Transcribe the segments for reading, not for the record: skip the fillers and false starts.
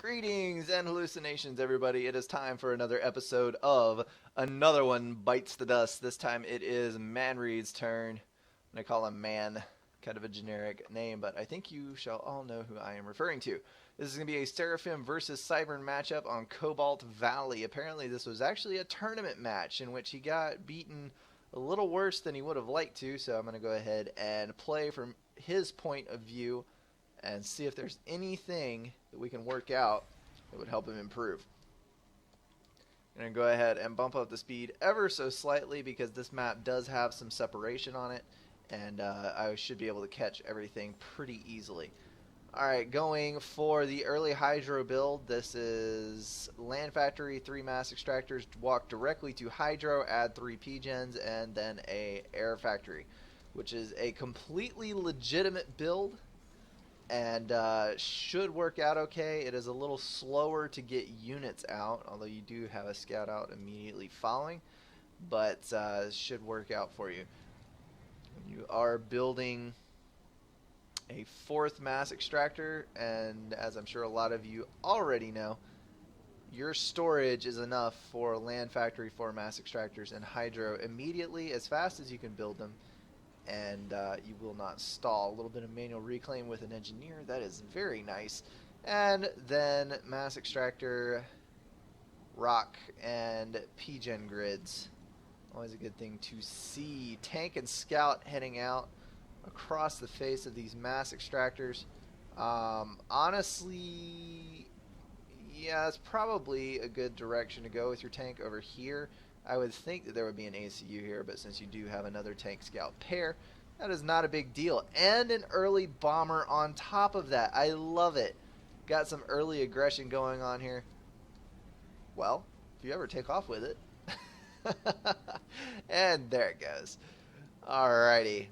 Greetings and hallucinations, everybody. It is time for another episode of Another One Bites the Dust. This time it is Manread's turn. And I call him Man, kind of a generic name, but I think you shall all know who I am referring to. This is going to be a Seraphim versus Cybern matchup on Cobalt Valley. Apparently this was actually a tournament match in which he got beaten a little worse than he would have liked to, so I'm going to go ahead and play from his point of view and see if there's anything that we can work out that would help him improve. I'm going to go ahead and bump up the speed ever so slightly because this map does have some separation on it, and I should be able to catch everything pretty easily. Alright, going for the early Hydro build. This is Land Factory, 3 Mass Extractors, walk directly to Hydro, add 3 P-Gens, and then a Air Factory, which is a completely legitimate build and should work out okay. It is a little slower to get units out, although you do have a scout out immediately following, but should work out for you. You are building a 4th mass extractor, and as I'm sure a lot of you already know, your storage is enough for Land Factory 4 mass extractors and Hydro immediately as fast as you can build them, and you will not stall. A little bit of manual reclaim with an engineer, that is very nice. And then mass extractor, rock, and P-Gen grids. Always a good thing to see. Tank and scout heading out across the face of these mass extractors. Honestly, yeah, it's probably a good direction to go with your tank over here. I would think that there would be an ACU here, but since you do have another tank scout pair, that is not a big deal. And an early bomber on top of that. I love it. Got some early aggression going on here. Well, if you ever take off with it. And there it goes. Alrighty.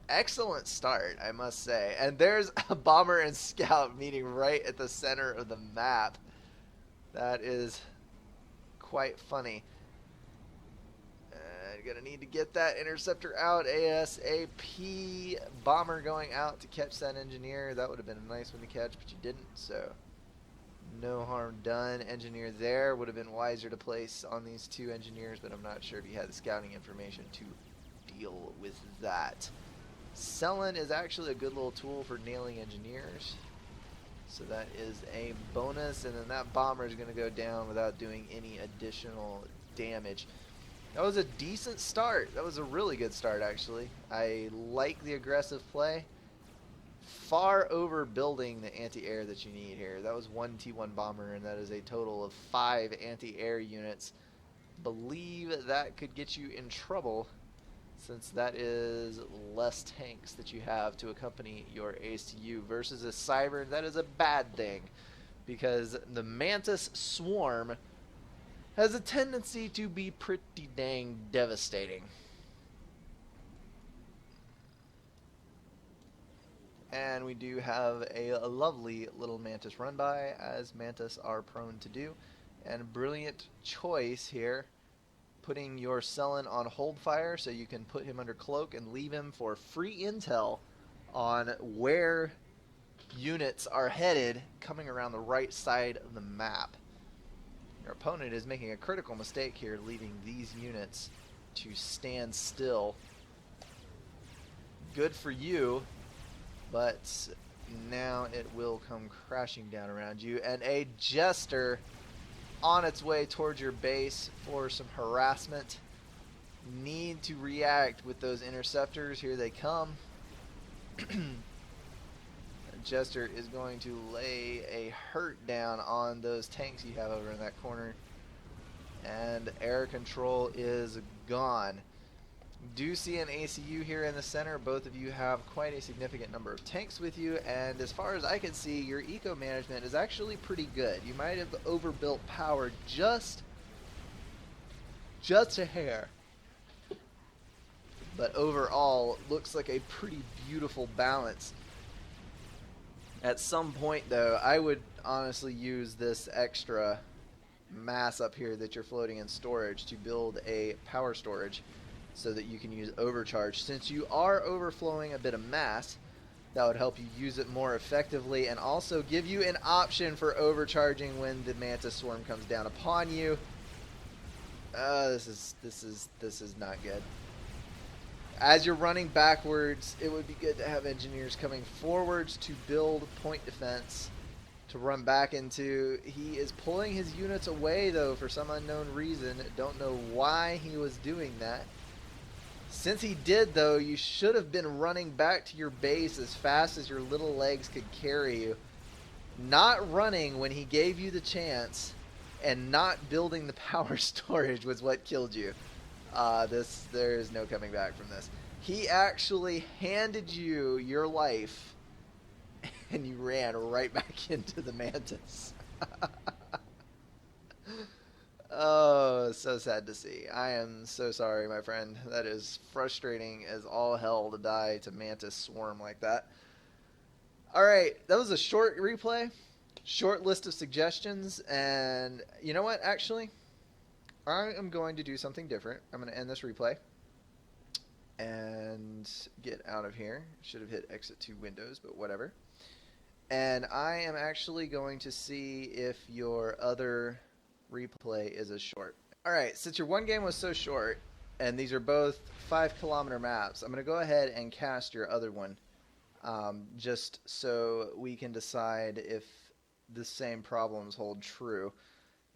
Excellent start, I must say. And there's a bomber and scout meeting right at the center of the map. That is quite funny. Gonna need to get that interceptor out ASAP. Bomber going out to catch that engineer. That would have been a nice one to catch, but you didn't, so no harm done. Engineer there would have been wiser to place on these 2 engineers, but I'm not sure if he had the scouting information to deal with that. Selling is actually a good little tool for nailing engineers, so that is a bonus. And then that bomber is going to go down without doing any additional damage. That was a decent start. That was a really good start, actually. I like the aggressive play. Far over building the anti-air that you need here. That was 1 T1 bomber, and that is a total of 5 anti-air units. Believe that could get you in trouble, since that is less tanks that you have to accompany your ACU versus a Cybern. That is a bad thing, because the Mantis Swarm has a tendency to be pretty dang devastating. And we do have a lovely little Mantis run by, as Mantis are prone to do. And brilliant choice here, putting your Cellin on hold fire so you can put him under cloak and leave him for free intel on where units are headed coming around the right side of the map. Your opponent is making a critical mistake here, leaving these units to stand still. Good for you, but now it will come crashing down around you. And a Jester on its way towards your base for some harassment. Need to react with those interceptors. Here they come. Jester is going to lay a hurt down on those tanks you have over in that corner, and air control is gone. Do see an ACU here in the center. Both of you have quite a significant number of tanks with you, and as far as I can see, your eco management is actually pretty good. You might have overbuilt power just a hair, but overall looks like a pretty beautiful balance. At some point, though, I would honestly use this extra mass up here that you're floating in storage to build a power storage so that you can use overcharge. Since you are overflowing a bit of mass, That would help you use it more effectively and also give you an option for overcharging when the Mantis Swarm comes down upon you. This is not good. As you're running backwards, it would be good to have engineers coming forwards to build point defense to run back into. He is pulling his units away, though, for some unknown reason. Don't know why he was doing that. Since he did, though, you should have been running back to your base as fast as your little legs could carry you. Not running when he gave you the chance and not building the power storage was what killed you. There is no coming back from this. He actually handed you your life and you ran right back into the Mantis. Oh, so sad to see. I am so sorry, my friend. That is frustrating as all hell to die to Mantis Swarm like that. Alright, that was a short replay. Short list of suggestions. And you know what, actually? I am going to do something different. I'm going to end this replay and get out of here. Should have hit exit to Windows, but whatever. And I am actually going to see if your other replay is as short. Alright, since your one game was so short, and these are both 5-kilometer maps, I'm going to go ahead and cast your other one, just so we can decide if the same problems hold true.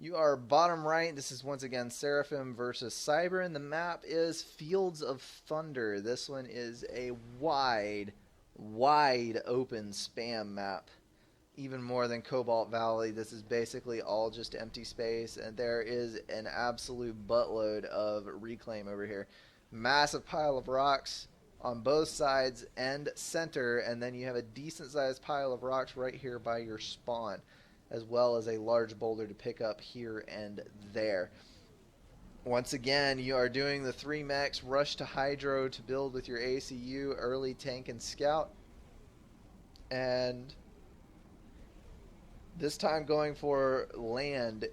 You are bottom right. This is once again Seraphim versus Cybern. The map is Fields of Thunder. This one is a wide open spam map. Even more than Cobalt Valley. This is basically all just empty space, and there is an absolute buttload of reclaim over here. Massive pile of rocks on both sides and center, and then you have a decent sized pile of rocks right here by your spawn, as well as a large boulder to pick up here and there. Once again, you are doing the 3 mechs rush to Hydro to build with your ACU, early tank and scout. And this time going for land.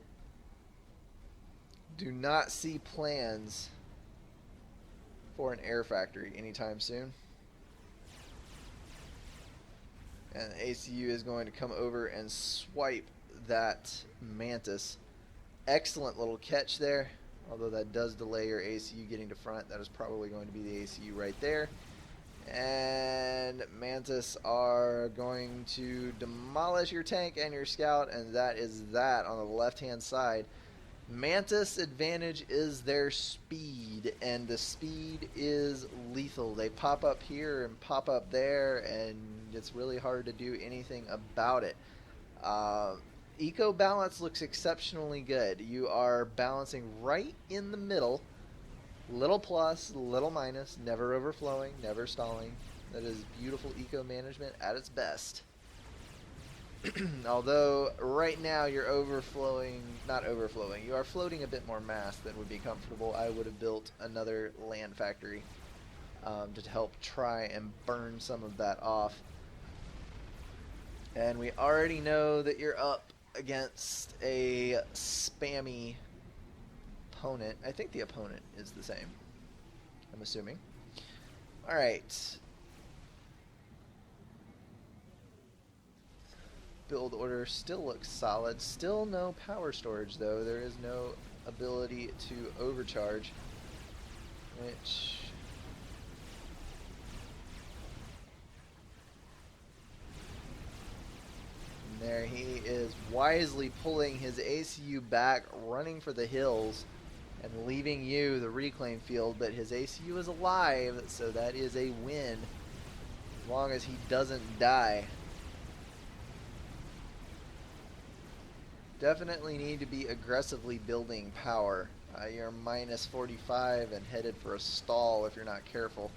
Do not see plans for an air factory anytime soon. And ACU is going to come over and swipe that Mantis. Excellent little catch there. Although that does delay your ACU getting to front. That is probably going to be the ACU right there. And Mantis are going to demolish your tank and your scout. And that is that on the left-hand side. Mantis' advantage is their speed, and the speed is lethal. They pop up here and pop up there, and it's really hard to do anything about it. Eco balance looks exceptionally good. You are balancing right in the middle. Little plus, little minus, never overflowing, never stalling. That is beautiful eco management at its best. Although right now you're not overflowing, you are floating a bit more mass than would be comfortable. I would have built another land factory to help try and burn some of that off. And we already know that you're up against a spammy opponent. I think the opponent is the same, I'm assuming. Alright. Build order still looks solid. Still no power storage, though. There is no ability to overcharge, which... And there he is wisely pulling his ACU back, running for the hills, and leaving you the reclaim field, but his ACU is alive, so that is a win, as long as he doesn't die. Definitely need to be aggressively building power. You're minus 45 and headed for a stall if you're not careful.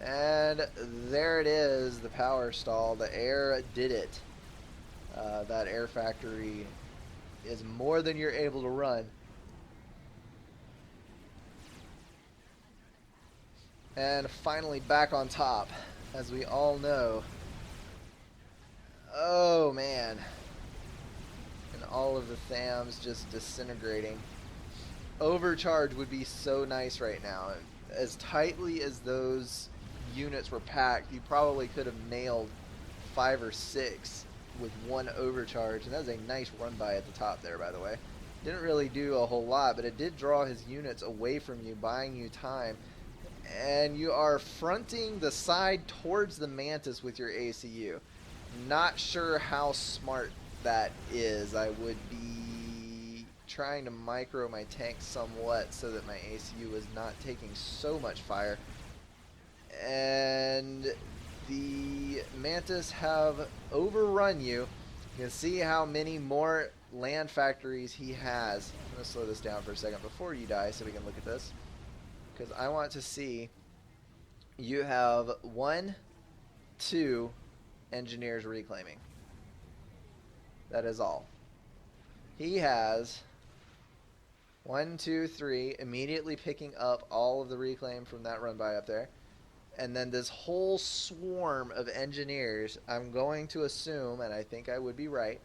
And there it is, the power stall. The air did it. That air factory is more than you're able to run. And finally back on top, as we all know. Oh man. All of the THAMs just disintegrating. Overcharge would be so nice right now. As tightly as those units were packed, you probably could have nailed 5 or 6 with 1 overcharge, and that was a nice run by at the top there, by the way. Didn't really do a whole lot, but it did draw his units away from you, buying you time. And you are fronting the side towards the Mantis with your ACU. Not sure how smart that is. I would be trying to micro my tank somewhat so that my ACU is not taking so much fire. And the Mantis have overrun you. You can see how many more land factories he has. I'm going to slow this down for a second before you die so we can look at this, because I want to see. You have 1, 2 engineers reclaiming. That is all. He has 1, 2, 3 immediately picking up all of the reclaim from that run by up there. And then this whole swarm of engineers, I'm going to assume, and I think I would be right,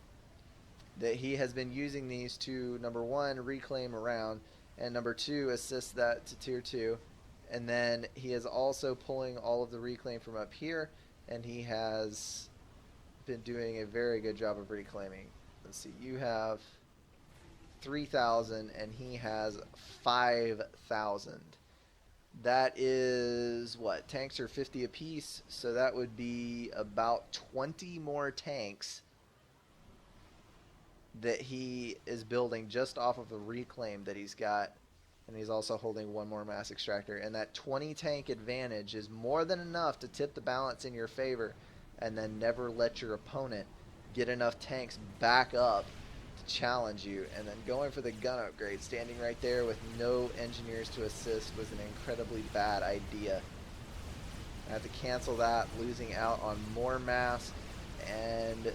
that he has been using these to, number 1, reclaim around, and number 2, assist that to tier 2. And then he is also pulling all of the reclaim from up here, and he has been doing a very good job of reclaiming. Let's see, you have 3,000 and he has 5,000. That is, what, tanks are 50 apiece, so that would be about 20 more tanks that he is building just off of the reclaim that he's got. And he's also holding 1 more mass extractor. And that 20 tank advantage is more than enough to tip the balance in your favor and then never let your opponent get enough tanks back up to challenge you. And then going for the gun upgrade, standing right there with no engineers to assist, was an incredibly bad idea. I have to cancel that, losing out on more mass and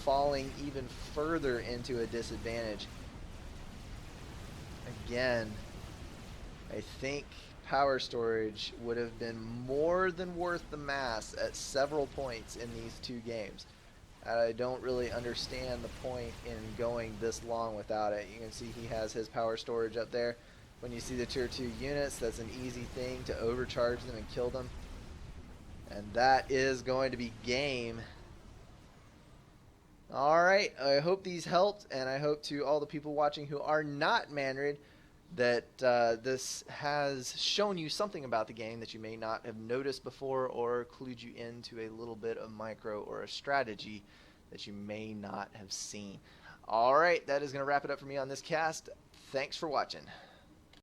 falling even further into a disadvantage. Again, I think power storage would have been more than worth the mass at several points in these 2 games. I don't really understand the point in going this long without it. You can see he has his power storage up there. When you see the tier 2 units, that's an easy thing to overcharge them and kill them. And that is going to be game. Alright, I hope these helped, and I hope to all the people watching who are not Manread that this has shown you something about the game that you may not have noticed before, or clued you into a little bit of micro or a strategy that you may not have seen. Alright, that is going to wrap it up for me on this cast. Thanks for watching.